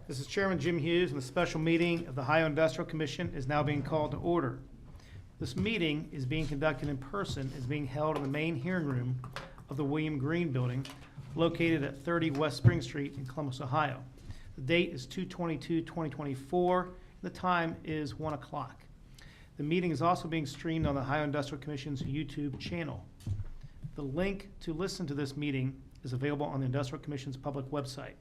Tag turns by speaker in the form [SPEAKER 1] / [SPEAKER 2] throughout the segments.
[SPEAKER 1] This is Chairman Jim Hughes, and the special meeting of the Ohio Industrial Commission is now being called to order. This meeting is being conducted in person, is being held in the main hearing room of the William Green Building located at 30 West Spring Street in Columbus, Ohio. The date is 2/22/2024, and the time is 1 o'clock. The meeting is also being streamed on the Ohio Industrial Commission's YouTube channel. The link to listen to this meeting is available on the Industrial Commission's public website.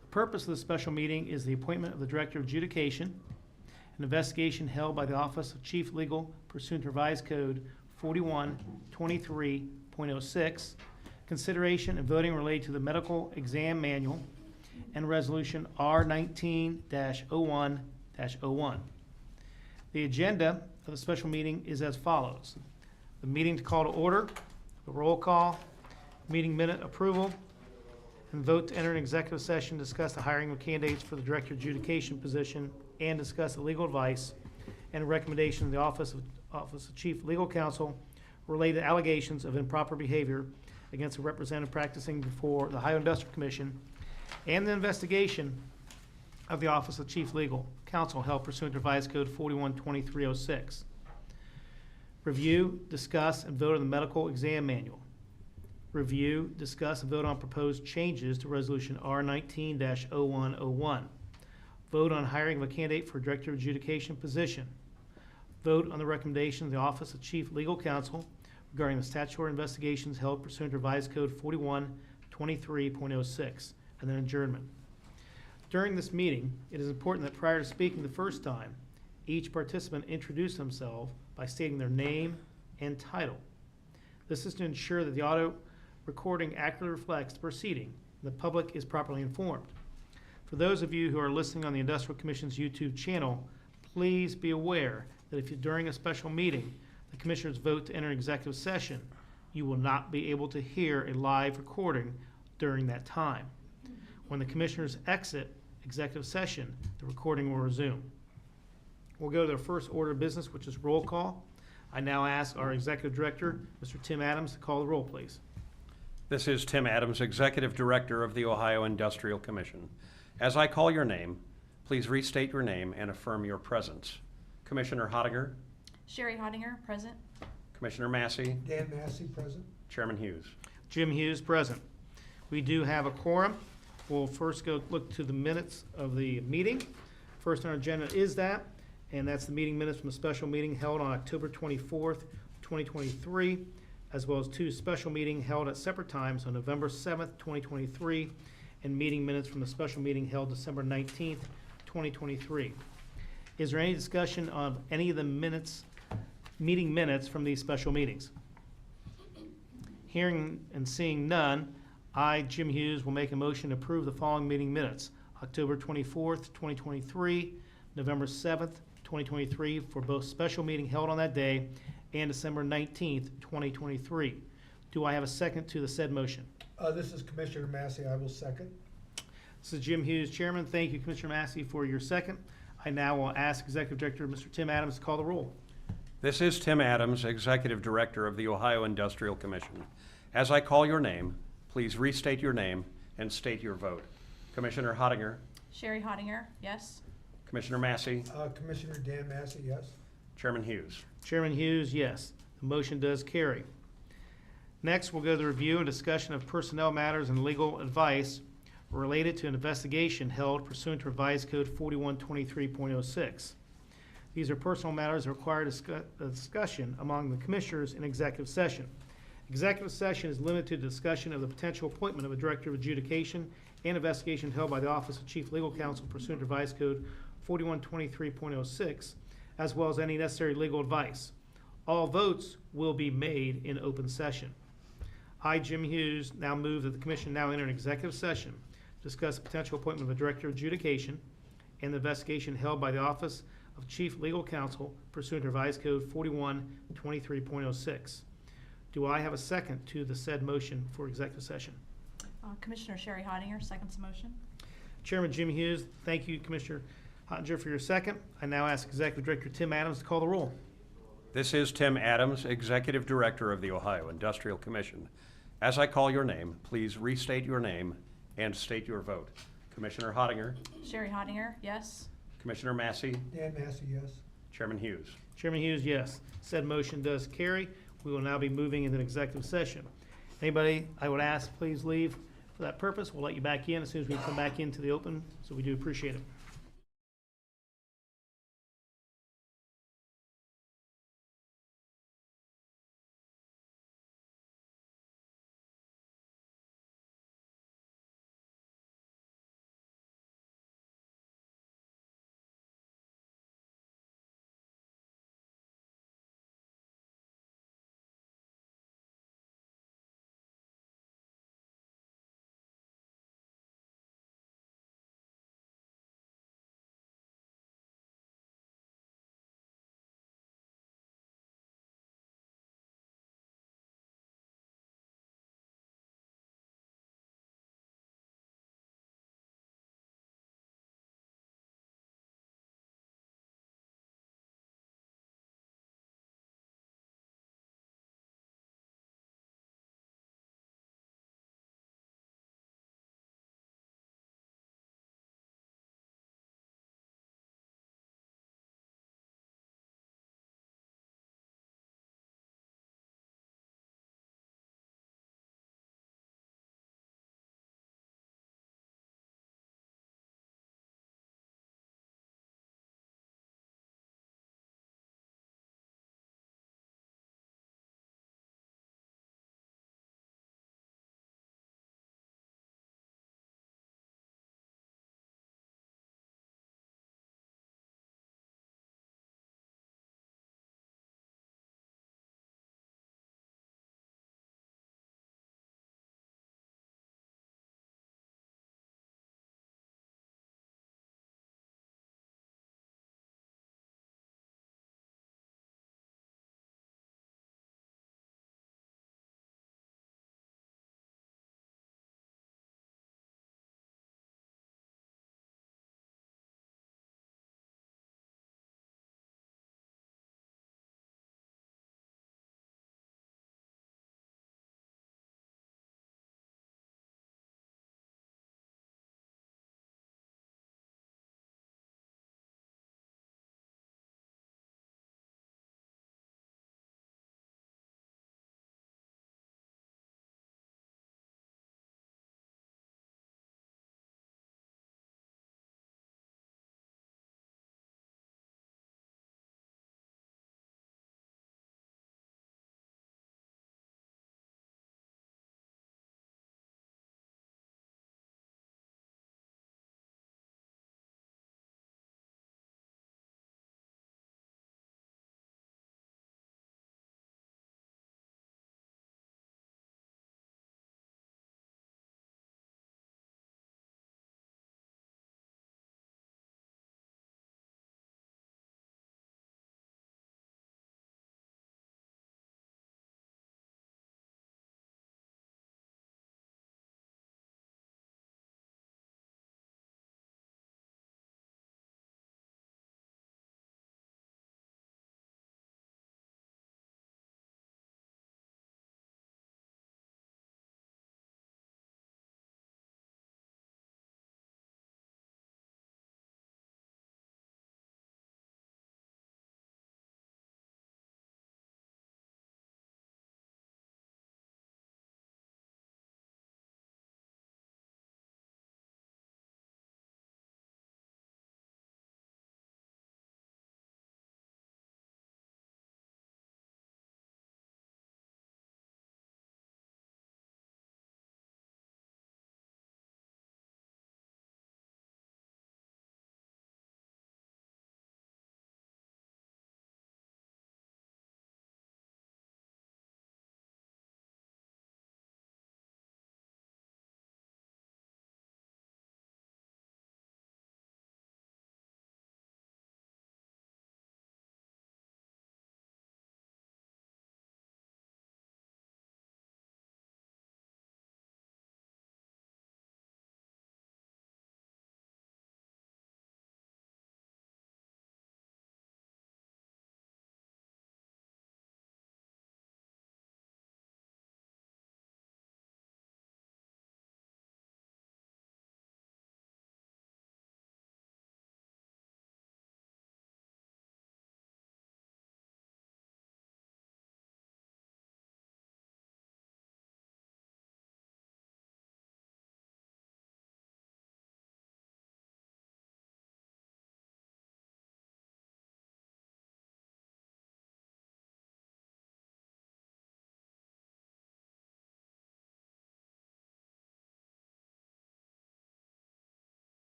[SPEAKER 1] The purpose of this special meeting is the appointment of the Director of Adjudication, an investigation held by the Office of Chief Legal pursuant to Revised Code 4123.06, consideration and voting related to the medical exam manual, and Resolution R19-01-01. The agenda of the special meeting is as follows. The meeting to call to order, the roll call, meeting minute approval, and vote to enter an executive session to discuss the hiring of candidates for the Director of Adjudication position and discuss the legal advice and recommendation of the Office of Chief Legal Counsel related to allegations of improper behavior against a representative practicing before the Ohio Industrial Commission and the investigation of the Office of Chief Legal Counsel held pursuant to Revised Code 4123.06. Review, discuss, and vote on the medical exam manual. Review, discuss, and vote on proposed changes to Resolution R19-0101. Vote on hiring of a candidate for Director of Adjudication position. Vote on the recommendation of the Office of Chief Legal Counsel regarding the statutory investigations held pursuant to Revised Code 4123.06, and then adjournment. During this meeting, it is important that prior to speaking the first time, each participant introduce themselves by stating their name and title. This is to ensure that the audio recording accurately reflects the proceeding and the public is properly informed. For those of you who are listening on the Industrial Commission's YouTube channel, please be aware that if during a special meeting the Commissioners vote to enter executive session, you will not be able to hear a live recording during that time. When the Commissioners exit executive session, the recording will resume. We'll go to the first order of business, which is roll call. I now ask our Executive Director, Mr. Tim Adams, to call the roll, please.
[SPEAKER 2] This is Tim Adams, Executive Director of the Ohio Industrial Commission. As I call your name, please restate your name and affirm your presence. Commissioner Hottinger?
[SPEAKER 3] Sherry Hottinger, present.
[SPEAKER 2] Commissioner Massey?
[SPEAKER 4] Dan Massey, present.
[SPEAKER 2] Chairman Hughes?
[SPEAKER 1] Jim Hughes, present. We do have a quorum. We'll first go look to the minutes of the meeting. First on our agenda is that, and that's the meeting minutes from a special meeting held on October 24th, 2023, as well as two special meetings held at separate times on November 7th, 2023, and meeting minutes from the special meeting held December 19th, 2023. Is there any discussion of any of the meeting minutes from these special meetings? Hearing and seeing none, I, Jim Hughes, will make a motion to approve the following meeting minutes. October 24th, 2023, November 7th, 2023, for both special meeting held on that day, and December 19th, 2023. Do I have a second to the said motion?
[SPEAKER 4] This is Commissioner Massey. I will second.
[SPEAKER 1] This is Jim Hughes, Chairman. Thank you, Commissioner Massey, for your second. I now will ask Executive Director Mr. Tim Adams to call the roll.
[SPEAKER 2] This is Tim Adams, Executive Director of the Ohio Industrial Commission. As I call your name, please restate your name and state your vote. Commissioner Hottinger?
[SPEAKER 3] Sherry Hottinger, yes.
[SPEAKER 2] Commissioner Massey?
[SPEAKER 4] Commissioner Dan Massey, yes.
[SPEAKER 2] Chairman Hughes?
[SPEAKER 1] Chairman Hughes, yes. The motion does carry. Next, we'll go to the review and discussion of personnel matters and legal advice related to an investigation held pursuant to Revised Code 4123.06. These are personal matters that require discussion among the Commissioners in executive session. Executive session is limited to discussion of the potential appointment of a Director of Adjudication and investigation held by the Office of Chief Legal Counsel pursuant to Revised Code 4123.06, as well as any necessary legal advice. All votes will be made in open session. I, Jim Hughes, now move that the Commission now enter an executive session to discuss the potential appointment of a Director of Adjudication and the investigation held by the Office of Chief Legal Counsel pursuant to Revised Code 4123.06. Do I have a second to the said motion for executive session?
[SPEAKER 3] Commissioner Sherry Hottinger, seconds the motion.
[SPEAKER 1] Chairman Jim Hughes, thank you, Commissioner Hottinger, for your second. I now ask Executive Director Tim Adams to call the roll.
[SPEAKER 2] This is Tim Adams, Executive Director of the Ohio Industrial Commission. As I call your name, please restate your name and state your vote. Commissioner Hottinger,
[SPEAKER 3] Sherry Hottinger, yes.
[SPEAKER 2] Commissioner Massey,
[SPEAKER 4] Dan Massey, yes.
[SPEAKER 2] Chairman Hughes.
[SPEAKER 1] Chairman Hughes, yes. Said motion does carry. We will now be moving into an executive session. Anybody, I would ask, please leave for that purpose. We'll let you back in as soon as we come back into the open, so we do appreciate it.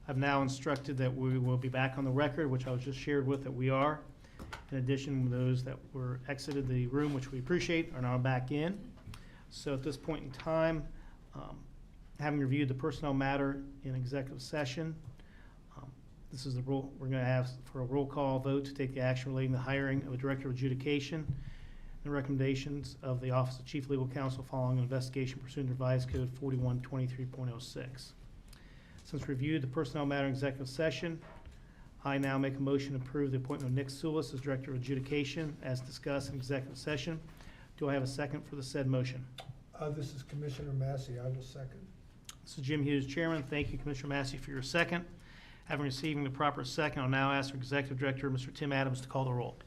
[SPEAKER 1] I've now instructed that we will be back on the record, which I was just shared with that we are. In addition, those that were exited the room, which we appreciate, are now back in. So at this point in time, having reviewed the personnel matter in executive session, this is the rule we're going to have for a roll call vote to take the action relating to the hiring of a director of adjudication and recommendations of the Office of Chief Legal Counsel following an investigation pursuant to Revised Code 4123.06. Since reviewed the personnel matter in executive session, I now make a motion to approve the appointment of Nick Soulis as Director of Adjudication as discussed in executive session. Do I have a second for the said motion?
[SPEAKER 4] This is Commissioner Massey. I will second.
[SPEAKER 1] This is Jim Hughes, Chairman. Thank you, Commissioner Massey, for your second. Having received the proper second, I'll now ask our Executive Director, Mr. Tim Adams, to call the roll.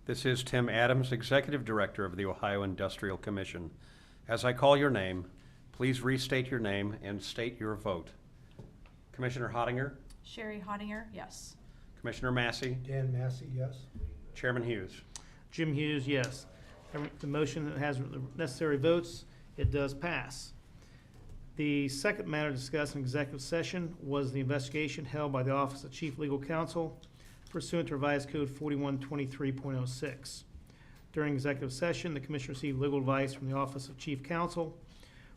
[SPEAKER 2] This is Tim Adams, Executive Director of the Ohio Industrial Commission. As I call your name, please restate your name and state your vote. Commissioner Hottinger,
[SPEAKER 3] Sherry Hottinger, yes.
[SPEAKER 2] Commissioner Massey,
[SPEAKER 4] Dan Massey, yes.
[SPEAKER 2] Chairman Hughes.
[SPEAKER 1] Jim Hughes, yes. The motion has the necessary votes. It does pass. The second matter discussed in executive session was the investigation held by the Office of Chief Legal Counsel pursuant to Revised Code 4123.06. During executive session, the Commission received legal advice from the Office of Chief Counsel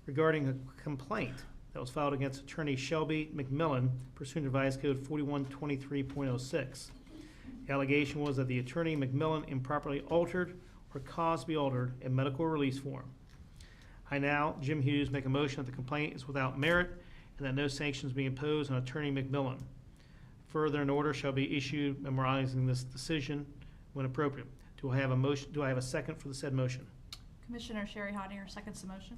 [SPEAKER 1] regarding a complaint that was filed against Attorney Shelby McMillan pursuant to Revised Code 4123.06. The allegation was that the Attorney McMillan improperly altered or caused to be altered a medical release form. I now, Jim Hughes, make a motion that the complaint is without merit and that no sanctions be imposed on Attorney McMillan. Further, an order shall be issued memorializing this decision when appropriate. Do I have a motion? Do I have a second for the said motion?
[SPEAKER 3] Commissioner Sherry Hottinger seconds the motion.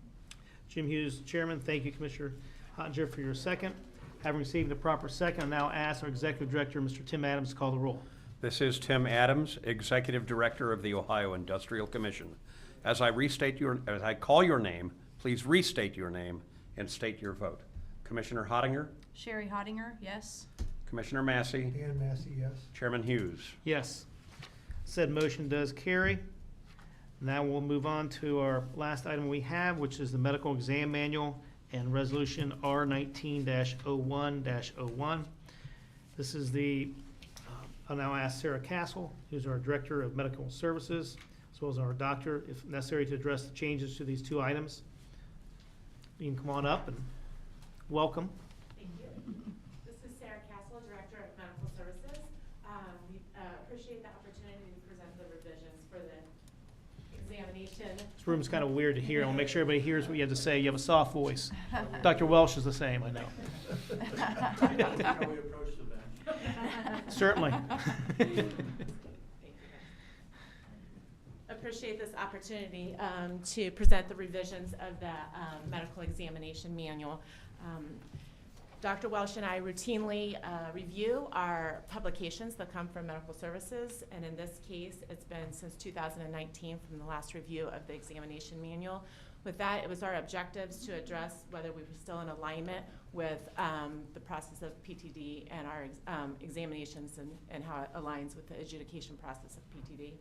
[SPEAKER 1] Jim Hughes, Chairman. Thank you, Commissioner Hottinger, for your second. Having received the proper second, I now ask our Executive Director, Mr. Tim Adams, to call the roll.
[SPEAKER 2] This is Tim Adams, Executive Director of the Ohio Industrial Commission. As I call your name, please restate your name and state your vote. Commissioner Hottinger,
[SPEAKER 3] Sherry Hottinger, yes.
[SPEAKER 2] Commissioner Massey,
[SPEAKER 4] Dan Massey, yes.
[SPEAKER 2] Chairman Hughes.
[SPEAKER 1] Yes. Said motion does carry. Now we'll move on to our last item we have, which is the medical exam manual and resolution R19-01-01. This is I'll now ask Sarah Castle, who's our Director of Medical Services, as well as our doctor, if necessary, to address the changes to these two items. You can come on up and welcome.
[SPEAKER 5] Thank you. This is Sarah Castle, Director of Medical Services. We appreciate the opportunity to present the revisions for the examination.
[SPEAKER 1] This room's kind of weird to hear. I'll make sure everybody hears what you have to say. You have a soft voice. Dr. Welsh is the same, I know. Certainly.
[SPEAKER 5] Thank you. Appreciate this opportunity to present the revisions of the medical examination manual. Dr. Welsh and I routinely review our publications that come from medical services, and in this case, it's been since 2019 from the last review of the examination manual. With that, it was our objectives to address whether we were still in alignment with the process of PTD and our examinations and how it aligns with the adjudication process of PTD,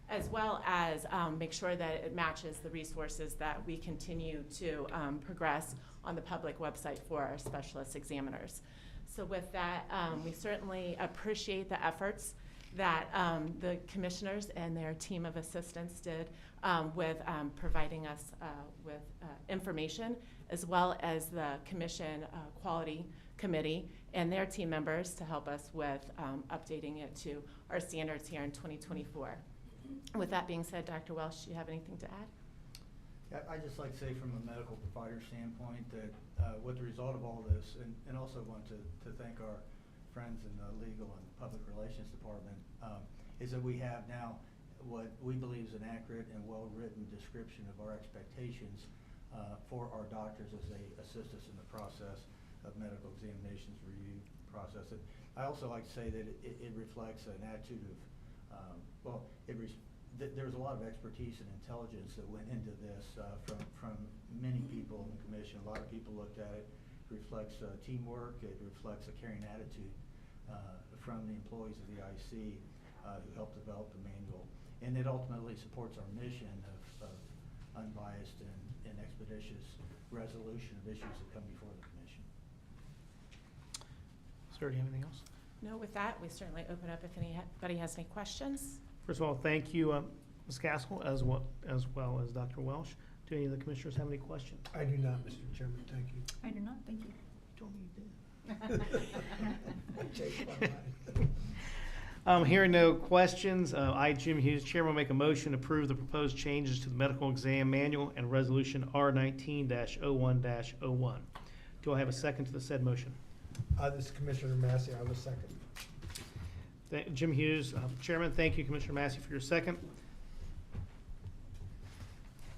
[SPEAKER 5] as well as make sure that it matches the resources that we continue to progress on the public website for our specialist examiners. So with that, we certainly appreciate the efforts that the commissioners and their team of assistants did with providing us with information, as well as the commission quality committee and their team members to help us with updating it to our standards here in 2024. With that being said, Dr. Welsh, do you have anything to add?
[SPEAKER 6] Yeah, I'd just like to say from a medical provider standpoint that with the result of all this, and also want to thank our friends in the legal and public relations department, is that we have now what we believe is an accurate and well-written description of our expectations for our doctors as they assist us in the process of medical examinations review process. And I also like to say that it reflects an attitude of there's a lot of expertise and intelligence that went into this from many people in the commission. A lot of people looked at it. It reflects teamwork. It reflects a caring attitude from the employees of the IC who helped develop the manual. And it ultimately supports our mission of unbiased and expeditious resolution of issues that come before the commission.
[SPEAKER 1] Sarah, do you have anything else?
[SPEAKER 5] No, with that, we certainly open up if anybody has any questions.
[SPEAKER 1] First of all, thank you, Ms. Gaskell, as well as Dr. Welsh. Do any of the commissioners have any questions?
[SPEAKER 4] I do not, Mr. Chairman, thank you.
[SPEAKER 3] I do not, thank you.
[SPEAKER 1] You told me you did.
[SPEAKER 4] I changed my mind.
[SPEAKER 1] Hearing no questions, I, Jim Hughes, Chairman, will make a motion to approve the proposed changes to the medical exam manual and Resolution R19-01-01. Do I have a second to the said motion?
[SPEAKER 4] This is Commissioner Massey, I will second.
[SPEAKER 1] Jim Hughes, Chairman, thank you, Commissioner Massey, for your second.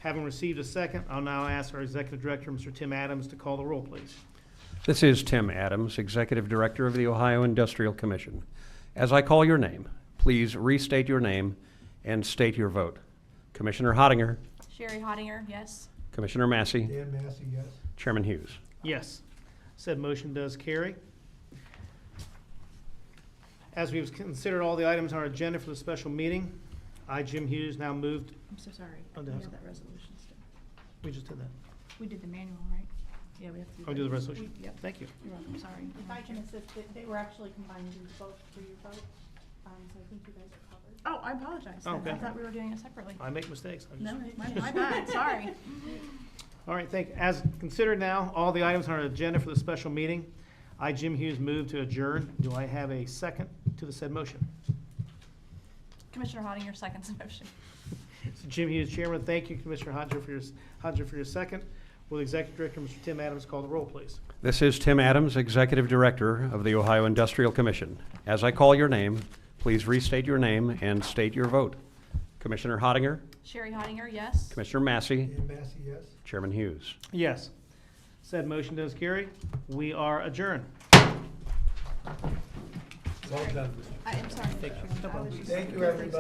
[SPEAKER 1] Having received a second, I'll now ask our Executive Director, Mr. Tim Adams, to call the roll, please.
[SPEAKER 2] This is Tim Adams, Executive Director of the Ohio Industrial Commission. As I call your name, please restate your name and state your vote. Commissioner Hottinger,
[SPEAKER 3] Sherry Hottinger, yes.
[SPEAKER 2] Commissioner Massey,
[SPEAKER 4] Dan Massey, yes.
[SPEAKER 2] Chairman Hughes.
[SPEAKER 1] Yes. Said motion does carry. As we've considered all the items on our agenda for the special meeting, I, Jim Hughes, now moved.
[SPEAKER 3] I'm so sorry.
[SPEAKER 1] Oh,
[SPEAKER 3] We
[SPEAKER 1] that's-
[SPEAKER 3] have that resolution still.
[SPEAKER 1] We just did that.
[SPEAKER 3] We did the manual, right? Yeah, we have to do.
[SPEAKER 1] I'll do the resolution.
[SPEAKER 3] Yep,
[SPEAKER 1] Thank you.
[SPEAKER 3] you're welcome, sorry.
[SPEAKER 7] If I can assist, they were actually combined into both for your vote, so I think you guys are covered.
[SPEAKER 3] Oh, I apologize.
[SPEAKER 1] Oh,
[SPEAKER 3] then. I
[SPEAKER 1] okay.
[SPEAKER 3] thought we were doing it separately.
[SPEAKER 1] I make mistakes. I
[SPEAKER 3] No,
[SPEAKER 1] just-
[SPEAKER 3] my bad, sorry.
[SPEAKER 1] All right, as considered now, all the items on our agenda for the special meeting, I, Jim Hughes, move to adjourn. Do I have a second to the said motion?
[SPEAKER 3] Commissioner Hottinger seconds the motion.
[SPEAKER 1] So Jim Hughes, Chairman, thank you, Commissioner Hodger, for your second. Will the Executive Director, Mr. Tim Adams, call the roll, please?
[SPEAKER 2] This is Tim Adams, Executive Director of the Ohio Industrial Commission. As I call your name, please restate your name and state your vote. Commissioner Hottinger,
[SPEAKER 3] Sherry Hottinger, yes.
[SPEAKER 2] Commissioner Massey,
[SPEAKER 4] Dan Massey, yes.
[SPEAKER 2] Chairman Hughes.
[SPEAKER 1] Yes. Said motion does carry. We are adjourned.
[SPEAKER 4] Well done, Mr.
[SPEAKER 3] I am sorry.
[SPEAKER 1] Thank you.
[SPEAKER 3] I was just-
[SPEAKER 4] Thank you, everybody.